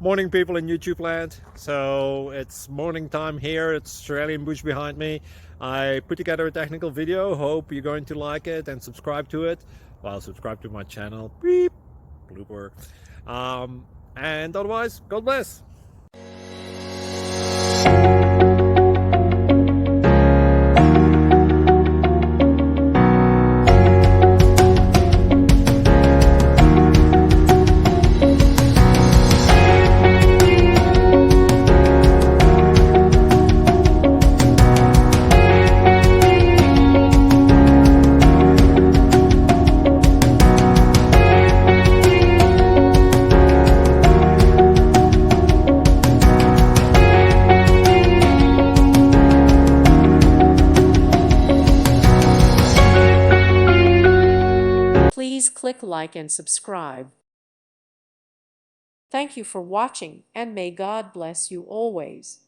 Morning, people in YouTube land. So it's morning time here. It's Australian bush behind me. I put together a technical video. Hope you're going to like it and subscribe to it. Well, subscribe to my channel. Beep. Blooper. And otherwise, God bless. Please click like and subscribe. Thank you for watching, and may God bless you always.